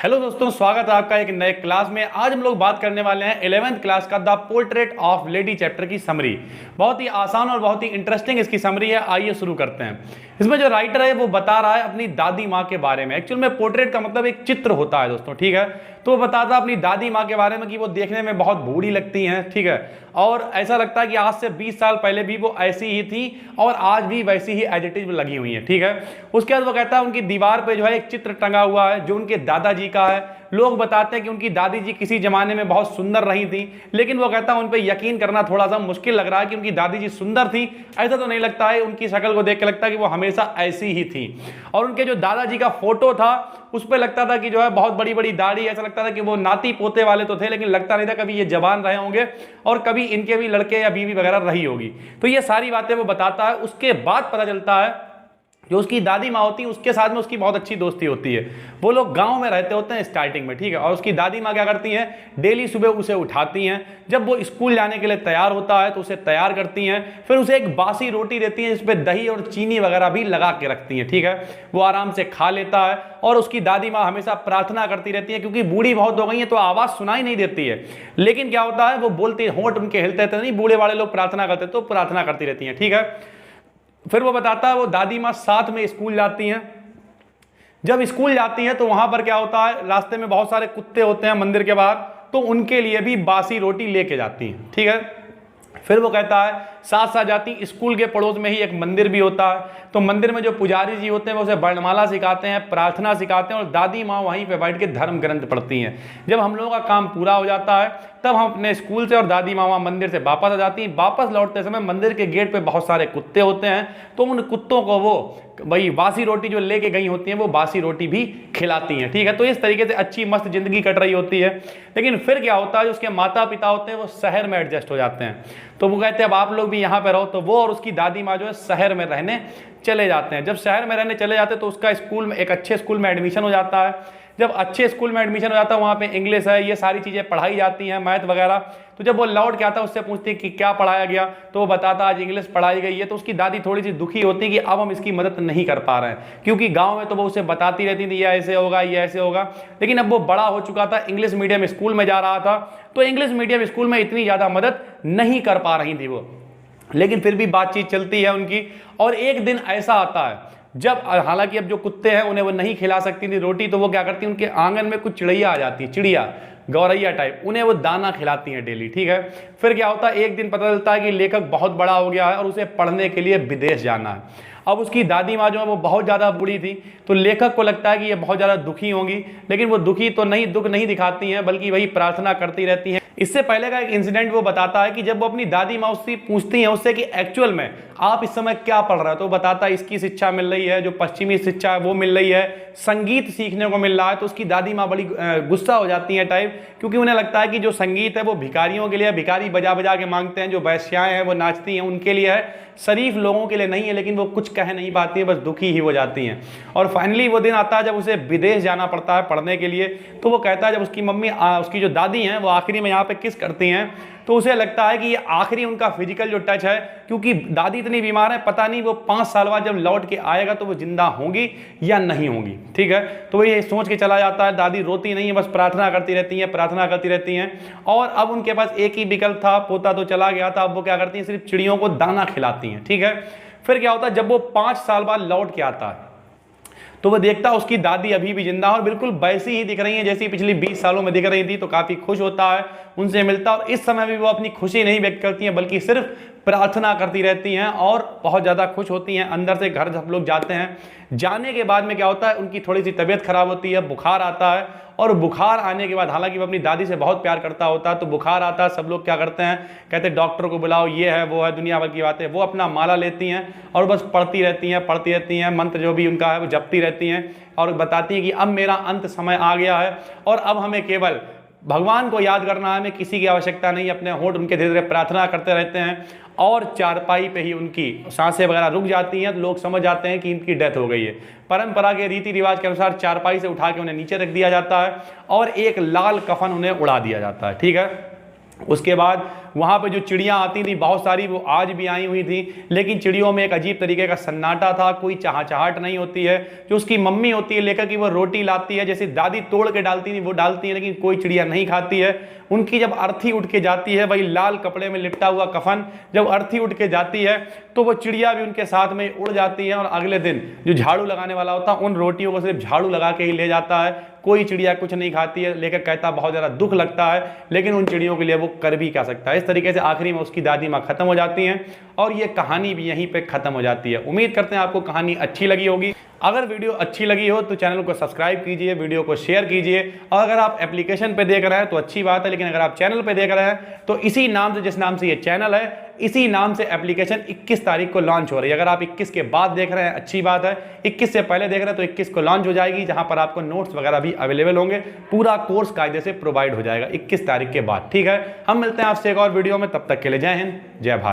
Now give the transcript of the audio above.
Hello दोस्तों, स्वागत है आपका एक नए क्लास में। आज हम लोग बात करने वाले हैं 11th क्लास का the portrait of lady chapter की समरी। बहुत ही आसान और बहुत ही इंटरेस्टिंग इसकी समरी है। आइए शुरू करते हैं। इसमें जो राइटर है वो बता रहा है अपनी दादी माँ के बारे में। एक्चुअल में पोर्ट्रेट का मतलब एक चित्र होता है दोस्तों, ठीक है। तो वो बताता है अपनी दादी माँ के बारे में कि वो देखने में बहुत बूढ़ी लगती हैं, ठीक है, और ऐसा लगता है कि आज से 20 साल पहले भी वो ऐसी ही थी और आज भी वैसी ही एज इट इज लगी हुई है, ठीक है। उसके बाद वो कहता है उनकी दीवार पे जो है एक चित्र टंगा हुआ है जो उनके दादाजी का है। लोग बताते हैं कि उनकी दादी जी किसी जमाने में बहुत सुंदर रही थी, लेकिन वो कहता है उन पर यकीन करना थोड़ा सा मुश्किल लग रहा है कि उनकी दादी जी सुंदर थी, ऐसा तो नहीं लगता है। उनकी शक्ल को देख के लगता है कि वो हमेशा ऐसी ही थी। और उनके जो दादाजी का फोटो था उस पर लगता था कि जो है बहुत बड़ी बड़ी दाढ़ी, ऐसा लगता था कि वो नाती पोते वाले तो थे, लेकिन लगता नहीं था कभी ये जवान रहे होंगे और कभी इनके भी लड़के या बीवी वगैरह रही होगी। तो ये सारी बातें वो बताता है। उसके बाद पता चलता है जो उसकी दादी माँ होती है उसके साथ में उसकी बहुत अच्छी दोस्ती होती है। वो लोग गांव में रहते होते हैं स्टार्टिंग में, ठीक है। और उसकी दादी माँ क्या करती हैं, डेली सुबह उसे उठाती हैं। जब वो स्कूल जाने के लिए तैयार होता है तो उसे तैयार करती हैं, फिर उसे एक बासी रोटी देती हैं जिस पे दही और चीनी वगैरह भी लगा के रखती हैं, ठीक है। वो आराम से खा लेता है और उसकी दादी माँ हमेशा प्रार्थना करती रहती है, क्योंकि बूढ़ी बहुत हो गई है तो आवाज़ सुनाई नहीं देती है। लेकिन क्या होता है, वो बोलती, होंठ उनके हिलते थे नहीं, बूढ़े वाले लोग प्रार्थना करते तो प्रार्थना करती रहती हैं, ठीक है। फिर वो बताता है वो दादी माँ साथ में स्कूल जाती हैं। जब स्कूल जाती हैं तो वहां पर क्या होता है, रास्ते में बहुत सारे कुत्ते होते हैं मंदिर के बाहर, तो उनके लिए भी बासी रोटी लेके जाती हैं, ठीक है। फिर वो कहता है साथ साथ जाती, स्कूल के पड़ोस में ही एक मंदिर भी होता है, तो मंदिर में जो पुजारी जी होते हैं वो उसे वर्णमाला सिखाते हैं, प्रार्थना सिखाते हैं, और दादी माँ वहीं पे बैठ के धर्म ग्रंथ पढ़ती हैं। जब हम लोगों का काम पूरा हो जाता है तब हम अपने स्कूल से और दादी माँ वहाँ मंदिर से वापस आ जाती हैं। वापस लौटते समय मंदिर के गेट पे बहुत सारे कुत्ते होते हैं, तो उन कुत्तों को वो वही बासी रोटी जो लेके गई होती हैं वो बासी रोटी भी खिलाती हैं, ठीक है। तो इस तरीके से अच्छी मस्त जिंदगी कट रही होती है। लेकिन फिर क्या होता है, जो उसके माता पिता होते हैं वो शहर में एडजस्ट हो जाते हैं। तो वो कहते हैं अब आप लोग भी यहाँ पे रहो, तो वो और उसकी दादी माँ जो है शहर में रहने चले जाते हैं। जब शहर में रहने चले जाते हैं तो उसका स्कूल में एक अच्छे स्कूल में एडमिशन हो जाता है। जब अच्छे स्कूल में एडमिशन हो जाता है वहाँ पे इंग्लिश है, ये सारी चीज़ें पढ़ाई जाती हैं, मैथ वगैरह। तो जब वो लौट के आता है उससे पूछती है कि क्या पढ़ाया गया, तो वो बताता आज इंग्लिश पढ़ाई गई है। तो उसकी दादी थोड़ी सी दुखी होती है कि अब हम इसकी मदद नहीं कर पा रहे हैं, क्योंकि गाँव में तो वो उसे बताती रहती थी ये ऐसे होगा ये ऐसे होगा। लेकिन अब वो बड़ा हो चुका था, इंग्लिश मीडियम स्कूल में जा रहा था, तो इंग्लिश मीडियम स्कूल में इतनी ज़्यादा मदद नहीं कर पा रही थी वो। लेकिन फिर भी बातचीत चलती है उनकी। और एक दिन ऐसा आता है जब, हालांकि अब जो कुत्ते हैं उन्हें वो नहीं खिला सकती थी रोटी, तो वो क्या करती हैं, उनके आंगन में कुछ चिड़ैया आ जाती है, चिड़िया गौरैया टाइप, उन्हें वो दाना खिलाती हैं डेली, ठीक है। फिर क्या होता है, एक दिन पता चलता है कि लेखक बहुत बड़ा हो गया है और उसे पढ़ने के लिए विदेश जाना है। अब उसकी दादी माँ जो है वो बहुत ज़्यादा बूढ़ी थी, तो लेखक को लगता है कि ये बहुत ज़्यादा दुखी होंगी, लेकिन वो दुखी तो नहीं, दुख नहीं दिखाती हैं, बल्कि वही प्रार्थना करती रहती हैं। इससे पहले का एक इंसिडेंट वो बताता है कि जब वो अपनी दादी माँ उससे पूछती हैं उससे कि एक्चुअल में आप इस समय क्या पढ़ रहे हो, तो बताता है इसकी शिक्षा मिल रही है, जो पश्चिमी शिक्षा है वो मिल रही है, संगीत सीखने को मिल रहा है। तो उसकी दादी माँ बड़ी गुस्सा हो जाती है टाइप, क्योंकि उन्हें लगता है कि जो संगीत है वो भिखारियों के लिए, भिखारी बजा बजा के मांगते हैं, जो वैश्याएं हैं वो नाचती हैं उनके लिए है, शरीफ लोगों के लिए नहीं है। लेकिन वो कुछ कह नहीं पाती हैं, बस दुखी ही हो जाती हैं। और फाइनली वो दिन आता है जब उसे विदेश जाना पड़ता है पढ़ने के लिए। तो वो कहता है जब उसकी मम्मी उसकी जो दादी हैं वो आखिरी में यहाँ पे किस करती हैं, तो उसे लगता है कि ये आखिरी उनका फिजिकल जो टच है, क्योंकि दादी इतनी बीमार है, पता नहीं वो 5 साल बाद जब लौट के आएगा तो वो जिंदा होंगी या नहीं होंगी, ठीक है। तो वो ये सोच के चला जाता है। दादी रोती नहीं है, बस प्रार्थना करती रहती हैं, प्रार्थना करती रहती हैं। और अब उनके पास एक ही विकल्प था, पोता तो चला गया था, अब वो क्या करती हैं, सिर्फ चिड़ियों को दाना खिलाती हैं, ठीक है। फिर क्या होता है, जब वो 5 साल बाद लौट के आता है तो वो देखता है उसकी दादी अभी भी जिंदा और बिल्कुल वैसी ही दिख रही है जैसी पिछली 20 सालों में दिख रही थी। तो काफी खुश होता है, उनसे मिलता है, और इस समय भी वो अपनी खुशी नहीं व्यक्त करती हैं बल्कि सिर्फ प्रार्थना करती रहती हैं और बहुत ज़्यादा खुश होती हैं। अंदर से घर सब लोग जाते हैं। जाने के बाद में क्या होता है, उनकी थोड़ी सी तबीयत खराब होती है, बुखार आता है। और बुखार आने के बाद, हालांकि वो अपनी दादी से बहुत प्यार करता होता है, तो बुखार आता है, सब लोग क्या करते हैं, कहते हैं डॉक्टर को बुलाओ, ये है वो है, दुनिया भर की बातें। वो अपना माला लेती हैं और बस पढ़ती रहती हैं, मंत्र जो भी उनका है वो जपती रहती हैं और बताती हैं कि अब मेरा अंत समय आ गया है और अब हमें केवल भगवान को याद करना है, हमें किसी की आवश्यकता नहीं। अपने होंठ उनके धीरे धीरे प्रार्थना करते रहते हैं और चारपाई पे ही उनकी सांसें वगैरह रुक जाती हैं। तो लोग समझ जाते हैं कि इनकी डेथ हो गई है। परंपरा के रीति रिवाज के अनुसार चारपाई से उठा के उन्हें नीचे रख दिया जाता है और एक लाल कफन उन्हें उड़ा दिया जाता है, ठीक है। उसके बाद वहाँ पे जो चिड़ियाँ आती थी बहुत सारी, वो आज भी आई हुई थी, लेकिन चिड़ियों में एक अजीब तरीके का सन्नाटा था, कोई चहचहाट नहीं होती है। जो उसकी मम्मी होती है लेकर कि वो रोटी लाती है, जैसे दादी तोड़ के डालती थी वो डालती है, लेकिन कोई चिड़िया नहीं खाती है। उनकी जब अर्थी उठ के जाती है, वही लाल कपड़े में लिपटा हुआ कफन, जब अर्थी उठ के जाती है तो वो चिड़िया भी उनके साथ में उड़ जाती है। और अगले दिन जो झाड़ू लगाने वाला होता है उन रोटियों को सिर्फ झाड़ू लगा के ही ले जाता है, कोई चिड़िया कुछ नहीं खाती है। लेकर कहता बहुत ज़्यादा दुख लगता है, लेकिन उन चिड़ियों के लिए वो कर भी क्या सकता है। इस तरीके से आखिरी में उसकी दादी माँ खत्म हो जाती हैं और ये कहानी भी यहीं पे खत्म हो जाती है। उम्मीद करते हैं आपको कहानी अच्छी लगी होगी। अगर वीडियो अच्छी लगी हो तो चैनल को सब्सक्राइब कीजिए, वीडियो को शेयर कीजिए। और अगर आप एप्लीकेशन पे देख रहे हैं तो अच्छी बात है, लेकिन अगर आप चैनल पे देख रहे हैं तो इसी नाम से, जिस नाम से ये चैनल है, इसी नाम से एप्लीकेशन 21 तारीख को लॉन्च हो रही है। अगर आप 21 के बाद देख रहे हैं अच्छी बात है, 21 से पहले देख रहे हैं तो 21 को लॉन्च हो जाएगी, जहां पर आपको नोट्स वगैरह भी अवेलेबल होंगे। पूरा कोर्स कायदे से प्रोवाइड हो जाएगा 21 तारीख के बाद। ठीक है, हम मिलते हैं आपसे एक और वीडियो में, तब तक के लिए जय हिंद, जय भारत।